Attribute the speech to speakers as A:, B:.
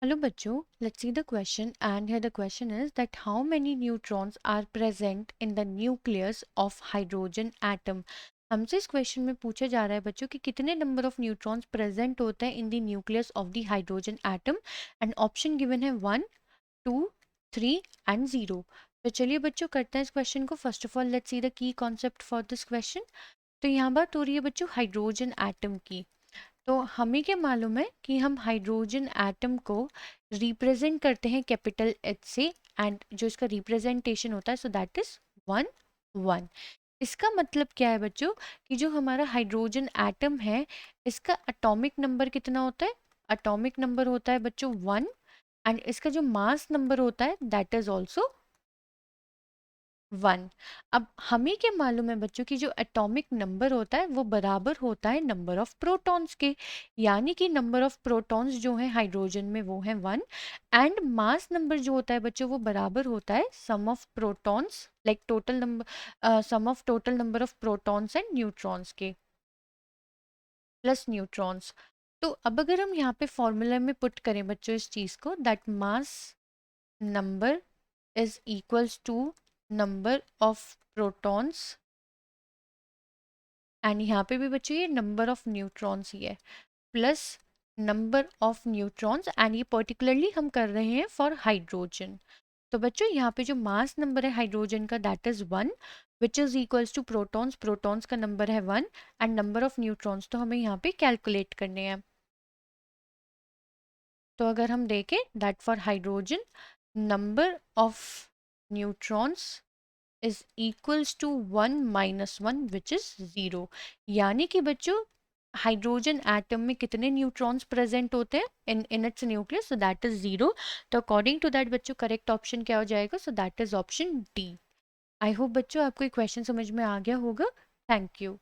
A: Hello बच्चों, let's see the question and here the question is that how many neutrons are present in the nucleus of hydrogen atom। हमसे इस question में पूछा जा रहा है बच्चों कि कितने नंबर ऑफ न्यूट्रॉन्स प्रेजेंट होते हैं in the nucleus of the hydrogen atom and option given है 1, 2, 3 एंड 0। तो चलिए बच्चों करते हैं इस क्वेश्चन को। First of all let's see the key concept for this question. तो यहाँ बात हो रही है बच्चों हाइड्रोजन एटम की। तो हमें क्या मालूम है कि हम हाइड्रोजन एटम को रिप्रेजेंट करते हैं कैपिटल एच से एंड जो इसका रिप्रेजेंटेशन होता है सो दैट इज 1 1। इसका मतलब क्या है बच्चों कि जो हमारा हाइड्रोजन एटम है इसका एटॉमिक नंबर कितना होता है। एटॉमिक नंबर होता है बच्चों 1 एंड इसका जो मास नंबर होता है दैट इज ऑल्सो 1। अब हमें क्या मालूम है बच्चों की जो एटॉमिक नंबर होता है वो बराबर होता है नंबर ऑफ प्रोटॉन्स के। यानी कि नंबर ऑफ प्रोटॉन्स जो है हाइड्रोजन में वो है 1 एंड मास नंबर जो होता है बच्चों वो बराबर होता है sum of protons like total number sum of total number of protons and neutrons के प्लस न्यूट्रॉन्स। तो अब अगर हम यहाँ पे फॉर्मूला में पुट करें बच्चों इस चीज को that mass number is equals to number of protons and यहाँ पे भी बच्चों ये नंबर ऑफ न्यूट्रॉन्स ही है plus number of neutrons and ये पर्टिकुलरली हम कर रहे हैं फॉर हाइड्रोजन। तो बच्चों यहाँ पे जो मास नंबर है हाइड्रोजन का that is 1 which is equals to protons. Protons का नंबर है 1 एंड नंबर ऑफ न्यूट्रॉन्स तो हमें यहाँ पे कैलकुलेट करने हैं। तो अगर हम देखें that for hydrogen number of neutrons is equals to 1 minus 1 which is 0। यानी कि बच्चों हाइड्रोजन एटम में कितने न्यूट्रॉन्स प्रेजेंट होते हैं in its nucleus so that is 0। तो अकॉर्डिंग टू दैट बच्चों करेक्ट ऑप्शन क्या हो जाएगा so that is option D. I hope बच्चों आपको ये क्वेश्चन समझ में आ गया होगा। Thank you.